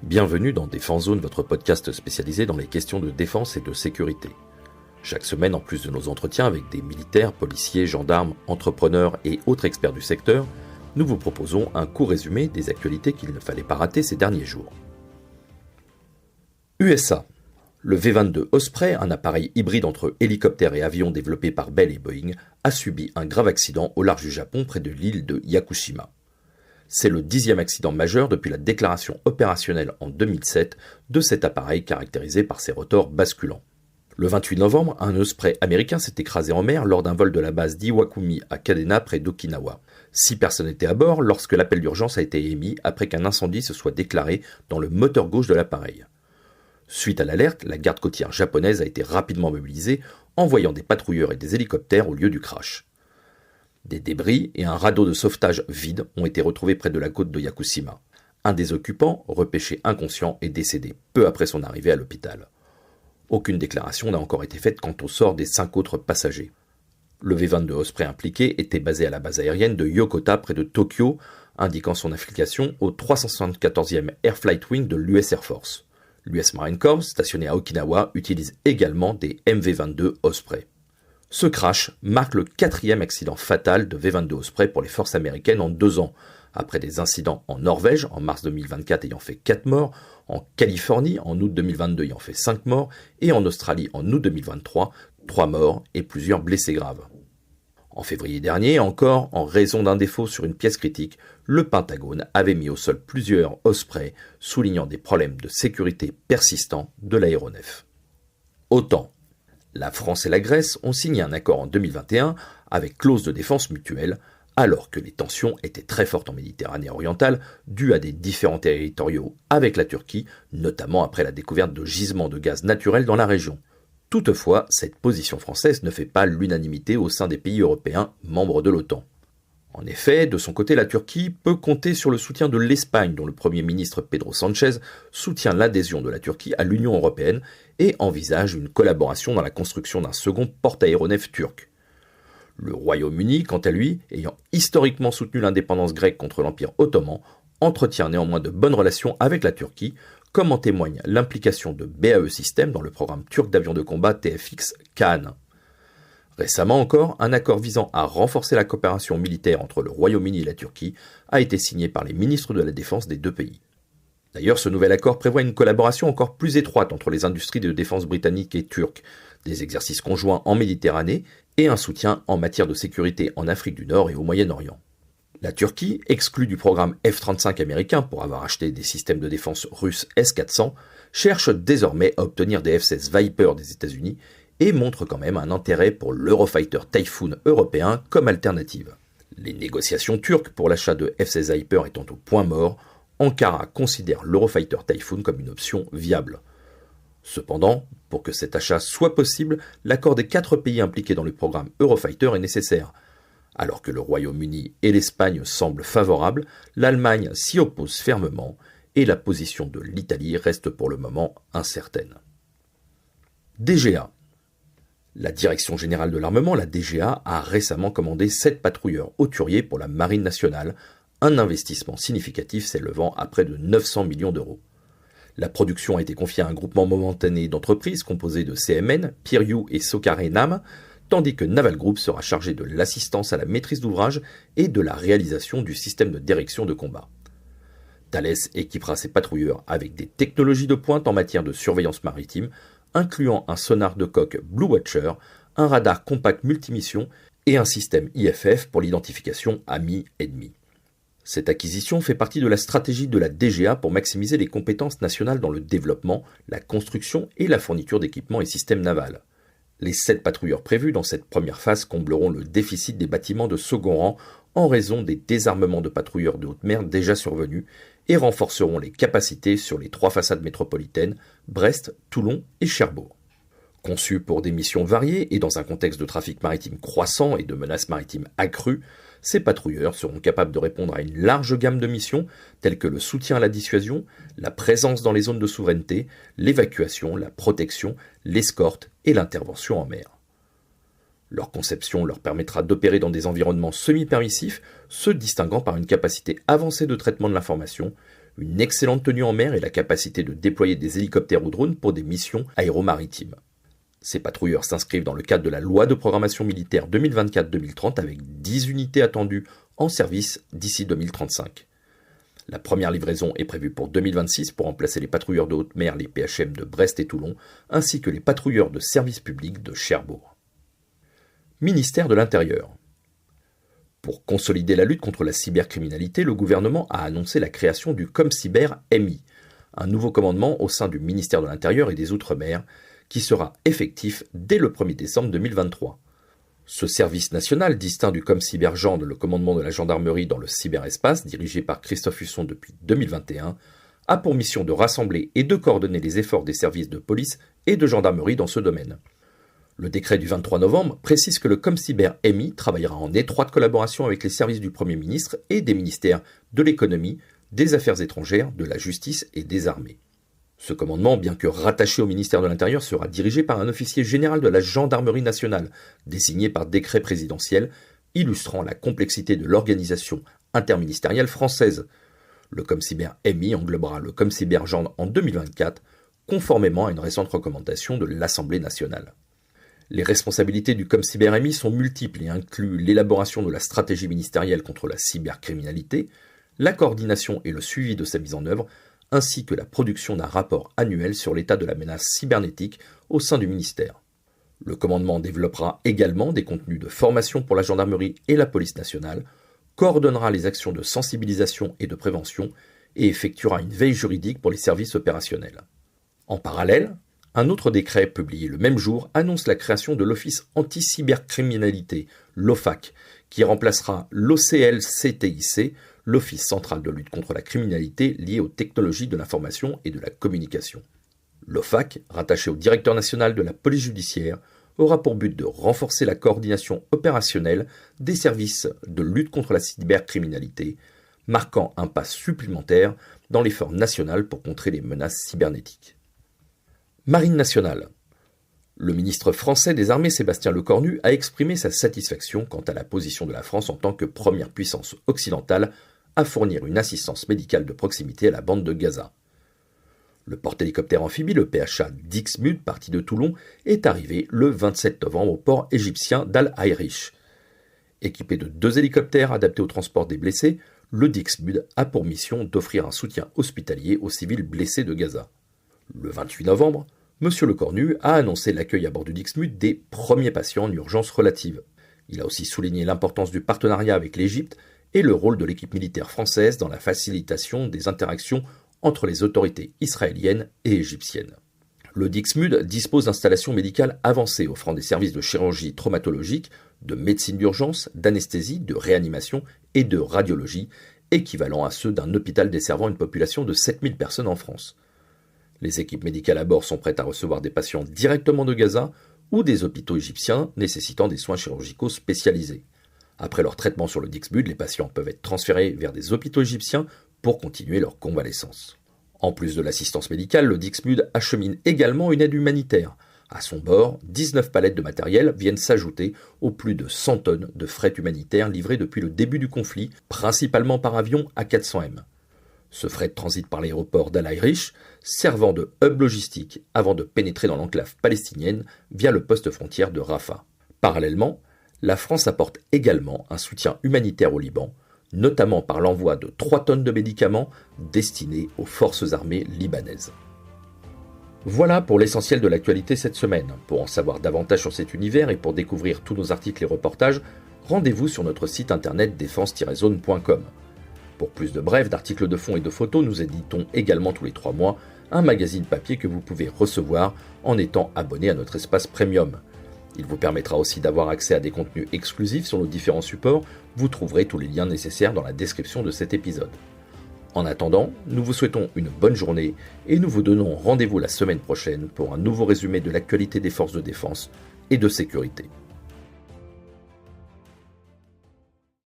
Bienvenue dans Défense Zone, votre podcast spécialisé dans les questions de défense et de sécurité. Chaque semaine, en plus de nos entretiens avec des militaires, policiers, gendarmes, entrepreneurs et autres experts du secteur, nous vous proposons un court résumé des actualités qu'il ne fallait pas rater ces derniers jours. USA. Le V-22 Osprey, un appareil hybride entre hélicoptère et avion développé par Bell et Boeing, a subi un grave accident au large du Japon près de l'île de Yakushima. C'est le 10e accident majeur depuis la déclaration opérationnelle en 2007 de cet appareil caractérisé par ses rotors basculants. Le 28 novembre, un Osprey américain s'est écrasé en mer lors d'un vol de la base d'Iwakuni à Kadena près d'Okinawa. 6 personnes étaient à bord lorsque l'appel d'urgence a été émis après qu'un incendie se soit déclaré dans le moteur gauche de l'appareil. Suite à l'alerte, la garde côtière japonaise a été rapidement mobilisée, envoyant des patrouilleurs et des hélicoptères au lieu du crash. Des débris et un radeau de sauvetage vide ont été retrouvés près de la côte de Yakushima. Un des occupants, repêché inconscient, est décédé peu après son arrivée à l'hôpital. Aucune déclaration n'a encore été faite quant au sort des 5 autres passagers. Le V-22 Osprey impliqué était basé à la base aérienne de Yokota près de Tokyo, indiquant son affiliation au 374e Air Flight Wing de l'US Air Force. L'US Marine Corps, stationné à Okinawa, utilise également des MV-22 Osprey. Ce crash marque le 4e accident fatal de V-22 Osprey pour les forces américaines en 2 ans, après des incidents en Norvège en mars 2024 ayant fait 4 morts, en Californie en août 2022 ayant fait 5 morts, et en Australie en août 2023, 3 morts et plusieurs blessés graves. En février dernier, encore, en raison d'un défaut sur une pièce critique, le Pentagone avait mis au sol plusieurs Osprey, soulignant des problèmes de sécurité persistants de l'aéronef. OTAN. La France et la Grèce ont signé un accord en 2021 avec clause de défense mutuelle, alors que les tensions étaient très fortes en Méditerranée orientale, dues à des différends territoriaux avec la Turquie, notamment après la découverte de gisements de gaz naturel dans la région. Toutefois, cette position française ne fait pas l'unanimité au sein des pays européens membres de l'OTAN. En effet, de son côté, la Turquie peut compter sur le soutien de l'Espagne, dont le Premier ministre Pedro Sánchez soutient l'adhésion de la Turquie à l'Union européenne et envisage une collaboration dans la construction d'un second porte-aéronef turc. Le Royaume-Uni, quant à lui, ayant historiquement soutenu l'indépendance grecque contre l'Empire ottoman, entretient néanmoins de bonnes relations avec la Turquie, comme en témoigne l'implication de BAE Systems dans le programme turc d'avions de combat TFX Kaan. Récemment encore, un accord visant à renforcer la coopération militaire entre le Royaume-Uni et la Turquie a été signé par les ministres de la Défense des deux pays. D'ailleurs, ce nouvel accord prévoit une collaboration encore plus étroite entre les industries de défense britanniques et turques, des exercices conjoints en Méditerranée et un soutien en matière de sécurité en Afrique du Nord et au Moyen-Orient. La Turquie, exclue du programme F-35 américain pour avoir acheté des systèmes de défense russes S-400, cherche désormais à obtenir des F-16 Viper des États-Unis et montre quand même un intérêt pour l'Eurofighter Typhoon européen comme alternative. Les négociations turques pour l'achat de F-16 Viper étant au point mort, Ankara considère l'Eurofighter Typhoon comme une option viable. Cependant, pour que cet achat soit possible, l'accord des 4 pays impliqués dans le programme Eurofighter est nécessaire. Alors que le Royaume-Uni et l'Espagne semblent favorables, l'Allemagne s'y oppose fermement et la position de l'Italie reste pour le moment incertaine. DGA. La Direction Générale de l'Armement, la DGA, a récemment commandé 7 patrouilleurs hauturiers pour la Marine nationale, un investissement significatif s'élevant à près de 900 millions d'euros. La production a été confiée à un groupement momentané d'entreprises composé de CMN, Piriou et Sokare Nam, tandis que Naval Group sera chargé de l'assistance à la maîtrise d'ouvrage et de la réalisation du système de direction de combat. Thales équipera ses patrouilleurs avec des technologies de pointe en matière de surveillance maritime, incluant un sonar de coque Blue Watcher, un radar compact multimission et un système IFF pour l'identification amis-ennemis. Cette acquisition fait partie de la stratégie de la DGA pour maximiser les compétences nationales dans le développement, la construction et la fourniture d'équipements et systèmes navals. Les 7 patrouilleurs prévus dans cette première phase combleront le déficit des bâtiments de second rang en raison des désarmements de patrouilleurs de haute mer déjà survenus et renforceront les capacités sur les 3 façades métropolitaines, Brest, Toulon et Cherbourg. Conçus pour des missions variées et dans un contexte de trafic maritime croissant et de menaces maritimes accrues, ces patrouilleurs seront capables de répondre à une large gamme de missions telles que le soutien à la dissuasion, la présence dans les zones de souveraineté, l'évacuation, la protection, l'escorte et l'intervention en mer. Leur conception leur permettra d'opérer dans des environnements semi-permissifs, se distinguant par une capacité avancée de traitement de l'information, une excellente tenue en mer et la capacité de déployer des hélicoptères ou drones pour des missions aéromaritimes. Ces patrouilleurs s'inscrivent dans le cadre de la loi de programmation militaire 2024-2030 avec 10 unités attendues en service d'ici 2035. La première livraison est prévue pour 2026 pour remplacer les patrouilleurs de haute mer, les PHM de Brest et Toulon, ainsi que les patrouilleurs de service public de Cherbourg. Ministère de l'Intérieur. Pour consolider la lutte contre la cybercriminalité, le gouvernement a annoncé la création du ComCyber MI, un nouveau commandement au sein du ministère de l'Intérieur et des Outre-mer, qui sera effectif dès le 1er décembre 2023. Ce service national, distinct du ComCyber Gend, le commandement de la gendarmerie dans le cyberespace, dirigé par Christophe Husson depuis 2021, a pour mission de rassembler et de coordonner les efforts des services de police et de gendarmerie dans ce domaine. Le décret du 23 novembre précise que le ComCyber MI travaillera en étroite collaboration avec les services du Premier ministre et des ministères de l'économie, des affaires étrangères, de la justice et des armées. Ce commandement, bien que rattaché au ministère de l'Intérieur, sera dirigé par un officier général de la gendarmerie nationale, désigné par décret présidentiel, illustrant la complexité de l'organisation interministérielle française. Le ComCyber MI englobera le ComCyber Gend en 2024, conformément à une récente recommandation de l'Assemblée nationale. Les responsabilités du ComCyber MI sont multiples et incluent l'élaboration de la stratégie ministérielle contre la cybercriminalité, la coordination et le suivi de sa mise en œuvre, ainsi que la production d'un rapport annuel sur l'état de la menace cybernétique au sein du ministère. Le commandement développera également des contenus de formation pour la gendarmerie et la police nationale, coordonnera les actions de sensibilisation et de prévention et effectuera une veille juridique pour les services opérationnels. En parallèle, un autre décret publié le même jour annonce la création de l'Office anti-cybercriminalité, l'OFAC, qui remplacera l'OCLCTIC, l'Office central de lutte contre la criminalité liée aux technologies de l'information et de la communication. L'OFAC, rattaché au directeur national de la police judiciaire, aura pour but de renforcer la coordination opérationnelle des services de lutte contre la cybercriminalité, marquant un pas supplémentaire dans l'effort national pour contrer les menaces cybernétiques. Marine nationale. Le ministre français des Armées Sébastien Lecornu a exprimé sa satisfaction quant à la position de la France en tant que première puissance occidentale à fournir une assistance médicale de proximité à la bande de Gaza. Le porte-hélicoptère amphibie, le PHA Dixmude, parti de Toulon, est arrivé le 27 novembre au port égyptien d'Al-Ayrish. Équipé de 2 hélicoptères adaptés au transport des blessés, le Dixmude a pour mission d'offrir un soutien hospitalier aux civils blessés de Gaza. Le 28 novembre, M. Lecornu a annoncé l'accueil à bord du Dixmude des premiers patients en urgence relative. Il a aussi souligné l'importance du partenariat avec l'Égypte et le rôle de l'équipe militaire française dans la facilitation des interactions entre les autorités israéliennes et égyptiennes. Le Dixmude dispose d'installations médicales avancées offrant des services de chirurgie traumatologique, de médecine d'urgence, d'anesthésie, de réanimation et de radiologie, équivalents à ceux d'un hôpital desservant une population de 7000 personnes en France. Les équipes médicales à bord sont prêtes à recevoir des patients directement de Gaza ou des hôpitaux égyptiens nécessitant des soins chirurgicaux spécialisés. Après leur traitement sur le Dixmude, les patients peuvent être transférés vers des hôpitaux égyptiens pour continuer leur convalescence. En plus de l'assistance médicale, le Dixmude achemine également une aide humanitaire. À son bord, 19 palettes de matériel viennent s'ajouter aux plus de 100 tonnes de fret humanitaire livrées depuis le début du conflit, principalement par avion A400M. Ce fret transite par l'aéroport d'Al-Ayrish, servant de hub logistique avant de pénétrer dans l'enclave palestinienne via le poste frontière de Rafah. Parallèlement, la France apporte également un soutien humanitaire au Liban, notamment par l'envoi de 3 tonnes de médicaments destinés aux forces armées libanaises. Voilà pour l'essentiel de l'actualité cette semaine. Pour en savoir davantage sur cet univers et pour découvrir tous nos articles et reportages, rendez-vous sur notre site internet défense-zone.com. Pour plus de brefs, d'articles de fond et de photos, nous éditons également tous les 3 mois un magazine papier que vous pouvez recevoir en étant abonné à notre espace premium. Il vous permettra aussi d'avoir accès à des contenus exclusifs sur nos différents supports. Vous trouverez tous les liens nécessaires dans la description de cet épisode. En attendant, nous vous souhaitons une bonne journée et nous vous donnons rendez-vous la semaine prochaine pour un nouveau résumé de l'actualité des forces de défense et de sécurité.